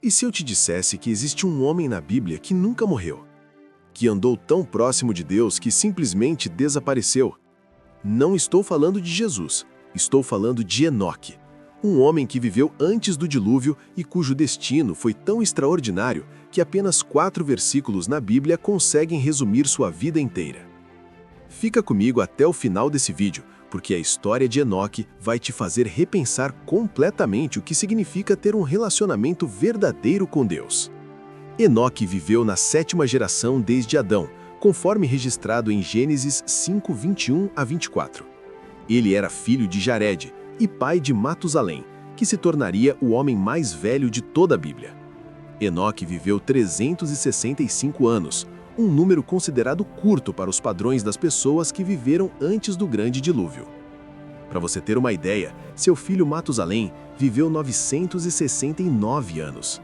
E se eu te dissesse que existe um homem na Bíblia que nunca morreu? Que andou tão próximo de Deus que simplesmente desapareceu? Não estou falando de Jesus, estou falando de Enoque, um homem que viveu antes do dilúvio e cujo destino foi tão extraordinário que apenas 4 versículos na Bíblia conseguem resumir sua vida inteira. Fica comigo até o final desse vídeo, porque a história de Enoque vai te fazer repensar completamente o que significa ter um relacionamento verdadeiro com Deus. Enoque viveu na 7ª geração desde Adão, conforme registrado em Gênesis 5, 21 a 24. Ele era filho de Jared e pai de Matusalém, que se tornaria o homem mais velho de toda a Bíblia. Enoque viveu 365 anos, um número considerado curto para os padrões das pessoas que viveram antes do grande dilúvio. Para você ter uma ideia, seu filho Matusalém viveu 969 anos.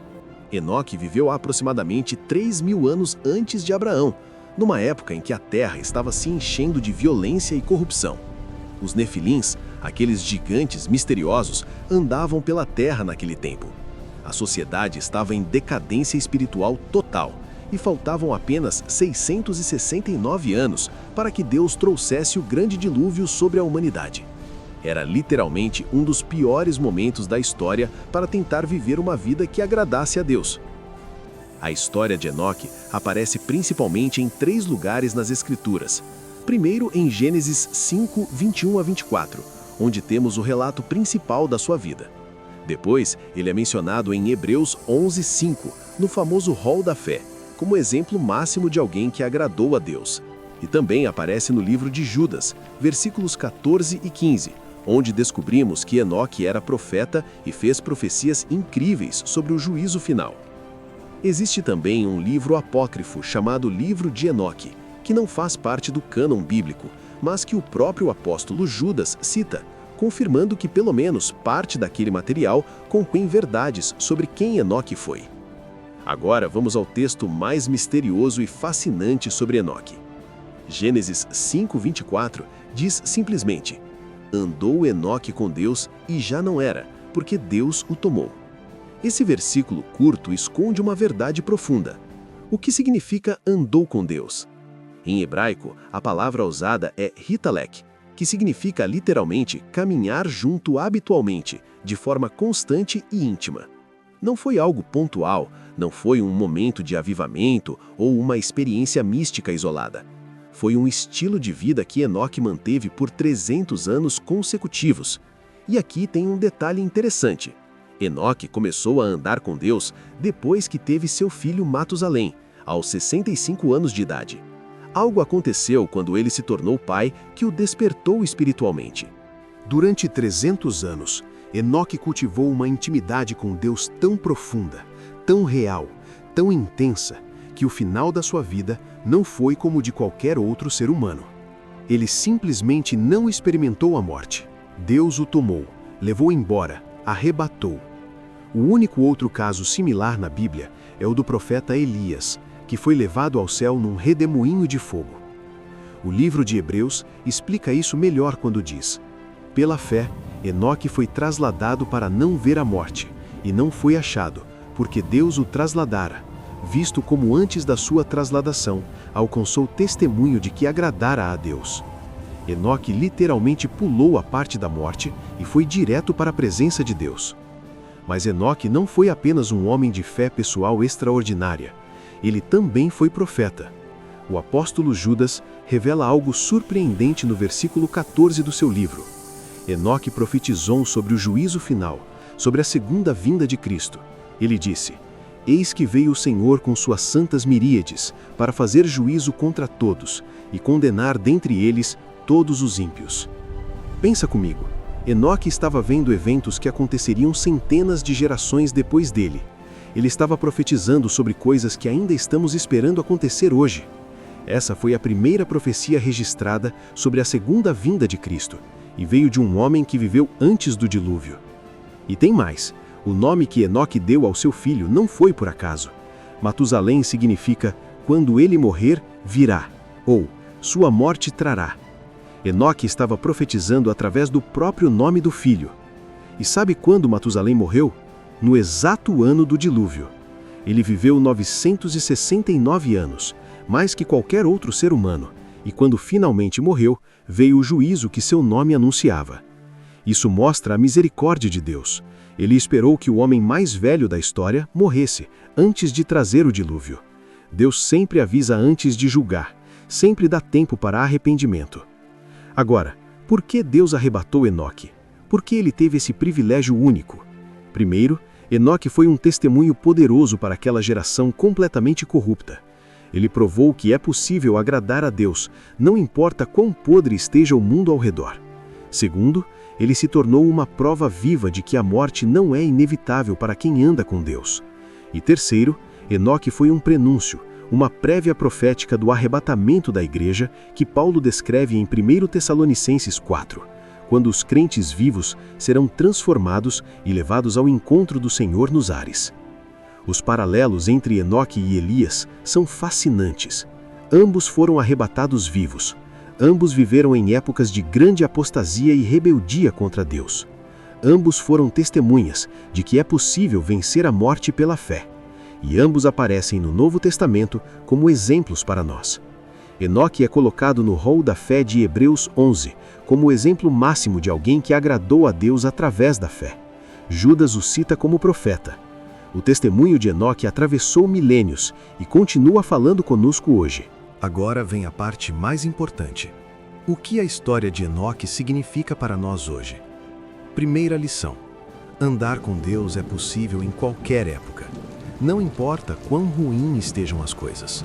Enoque viveu aproximadamente 3.000 anos antes de Abraão, numa época em que a terra estava se enchendo de violência e corrupção. Os Nefilins, aqueles gigantes misteriosos, andavam pela terra naquele tempo. A sociedade estava em decadência espiritual total e faltavam apenas 669 anos para que Deus trouxesse o grande dilúvio sobre a humanidade. Era literalmente um dos piores momentos da história para tentar viver uma vida que agradasse a Deus. A história de Enoque aparece principalmente em 3 lugares nas Escrituras. Primeiro em Gênesis 5, 21 a 24, onde temos o relato principal da sua vida. Depois, ele é mencionado em Hebreus 11, 5, no famoso Rol da Fé, como exemplo máximo de alguém que agradou a Deus. E também aparece no livro de Judas, versículos 14 e 15, onde descobrimos que Enoque era profeta e fez profecias incríveis sobre o juízo final. Existe também um livro apócrifo chamado Livro de Enoque, que não faz parte do cânon bíblico, mas que o próprio apóstolo Judas cita, confirmando que pelo menos parte daquele material compõe verdades sobre quem Enoque foi. Agora vamos ao texto mais misterioso e fascinante sobre Enoque. Gênesis 5, 24 diz simplesmente: andou Enoque com Deus e já não era, porque Deus o tomou. Esse versículo curto esconde uma verdade profunda. O que significa andou com Deus? Em hebraico, a palavra usada é hitalek, que significa literalmente caminhar junto habitualmente, de forma constante e íntima. Não foi algo pontual, não foi um momento de avivamento ou uma experiência mística isolada. Foi um estilo de vida que Enoque manteve por 300 anos consecutivos. E aqui tem um detalhe interessante. Enoque começou a andar com Deus depois que teve seu filho Matusalém, aos 65 anos de idade. Algo aconteceu quando ele se tornou pai que o despertou espiritualmente. Durante 300 anos, Enoque cultivou uma intimidade com Deus tão profunda, tão real, tão intensa, que o final da sua vida não foi como o de qualquer outro ser humano. Ele simplesmente não experimentou a morte. Deus o tomou, levou embora, arrebatou. O único outro caso similar na Bíblia é o do profeta Elias, que foi levado ao céu num redemoinho de fogo. O livro de Hebreus explica isso melhor quando diz: pela fé, Enoque foi trasladado para não ver a morte, e não foi achado, porque Deus o trasladara, visto como antes da sua trasladação, alcançou testemunho de que agradara a Deus. Enoque literalmente pulou a parte da morte e foi direto para a presença de Deus. Mas Enoque não foi apenas um homem de fé pessoal extraordinária. Ele também foi profeta. O apóstolo Judas revela algo surpreendente no versículo 14 do seu livro. Enoque profetizou sobre o juízo final, sobre a segunda vinda de Cristo. Ele disse: eis que veio o Senhor com suas santas miríades, para fazer juízo contra todos, e condenar dentre eles todos os ímpios. Pensa comigo, Enoque estava vendo eventos que aconteceriam centenas de gerações depois dele. Ele estava profetizando sobre coisas que ainda estamos esperando acontecer hoje. Essa foi a primeira profecia registrada sobre a segunda vinda de Cristo, e veio de um homem que viveu antes do dilúvio. E tem mais. O nome que Enoque deu ao seu filho não foi por acaso. Matusalém significa quando ele morrer, virá, ou sua morte trará. Enoque estava profetizando através do próprio nome do filho. E sabe quando Matusalém morreu? no exato ano do dilúvio. Ele viveu 969 anos, mais que qualquer outro ser humano, e quando finalmente morreu, veio o juízo que seu nome anunciava. Isso mostra a misericórdia de Deus. Ele esperou que o homem mais velho da história morresse, antes de trazer o dilúvio. Deus sempre avisa antes de julgar, sempre dá tempo para arrependimento. Agora, por que Deus arrebatou Enoque? Por que ele teve esse privilégio único? Primeiro, Enoque foi um testemunho poderoso para aquela geração completamente corrupta. Ele provou que é possível agradar a Deus, não importa quão podre esteja o mundo ao redor. Segundo, ele se tornou uma prova viva de que a morte não é inevitável para quem anda com Deus. E terceiro, Enoque foi um prenúncio, uma prévia profética do arrebatamento da igreja que Paulo descreve em 1 Tessalonicenses 4, quando os crentes vivos serão transformados e levados ao encontro do Senhor nos ares. Os paralelos entre Enoque e Elias são fascinantes. Ambos foram arrebatados vivos. Ambos viveram em épocas de grande apostasia e rebeldia contra Deus. Ambos foram testemunhas de que é possível vencer a morte pela fé. E ambos aparecem no Novo Testamento como exemplos para nós. Enoque é colocado no rol da fé de Hebreus 11, como o exemplo máximo de alguém que agradou a Deus através da fé. Judas o cita como profeta. O testemunho de Enoque atravessou milênios e continua falando conosco hoje. Agora vem a parte mais importante. O que a história de Enoque significa para nós hoje? Primeira lição: andar com Deus é possível em qualquer época. Não importa quão ruim estejam as coisas.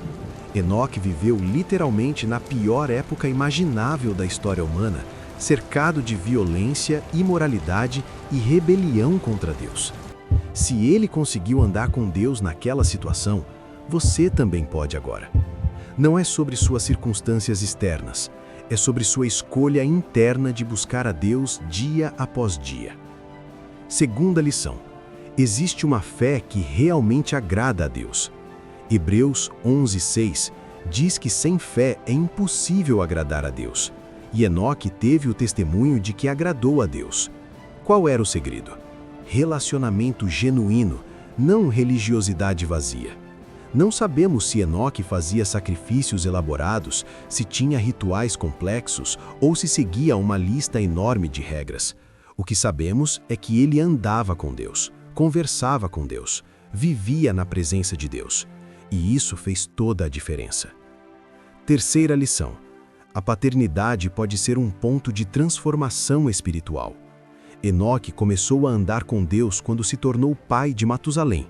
Enoque viveu literalmente na pior época imaginável da história humana, cercado de violência, imoralidade e rebelião contra Deus. Se ele conseguiu andar com Deus naquela situação, você também pode agora. Não é sobre suas circunstâncias externas, é sobre sua escolha interna de buscar a Deus dia após dia. Segunda lição: existe uma fé que realmente agrada a Deus. Hebreus 11:6 diz que sem fé é impossível agradar a Deus. E Enoque teve o testemunho de que agradou a Deus. Qual era o segredo? Relacionamento genuíno, não religiosidade vazia. Não sabemos se Enoque fazia sacrifícios elaborados, se tinha rituais complexos ou se seguia uma lista enorme de regras. O que sabemos é que ele andava com Deus, conversava com Deus, vivia na presença de Deus. E isso fez toda a diferença. Terceira lição: a paternidade pode ser um ponto de transformação espiritual. Enoque começou a andar com Deus quando se tornou pai de Matusalém.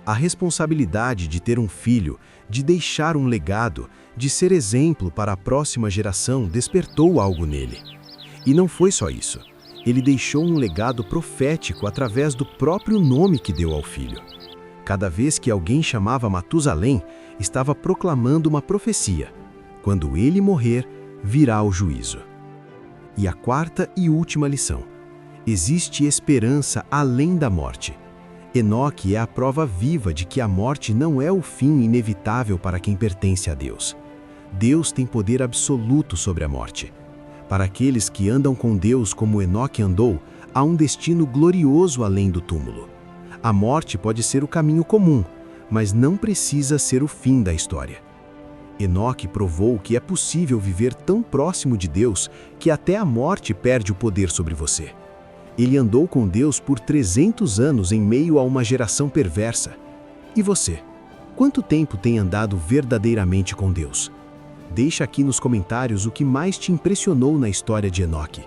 A responsabilidade de ter um filho, de deixar um legado, de ser exemplo para a próxima geração despertou algo nele. E não foi só isso. Ele deixou um legado profético através do próprio nome que deu ao filho. Cada vez que alguém chamava Matusalém, estava proclamando uma profecia: quando ele morrer, virá o juízo. E a quarta e última lição: existe esperança além da morte. Enoque é a prova viva de que a morte não é o fim inevitável para quem pertence a Deus. Deus tem poder absoluto sobre a morte. Para aqueles que andam com Deus como Enoque andou, há um destino glorioso além do túmulo. A morte pode ser o caminho comum, mas não precisa ser o fim da história. Enoque provou que é possível viver tão próximo de Deus que até a morte perde o poder sobre você. Ele andou com Deus por 300 anos em meio a uma geração perversa. E você? Quanto tempo tem andado verdadeiramente com Deus? Deixa aqui nos comentários o que mais te impressionou na história de Enoque.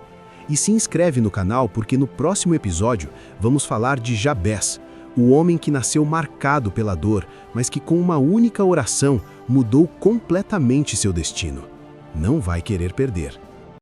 E se inscreve no canal porque no próximo episódio vamos falar de Jabés, o homem que nasceu marcado pela dor, mas que com uma única oração mudou completamente seu destino. Não vai querer perder.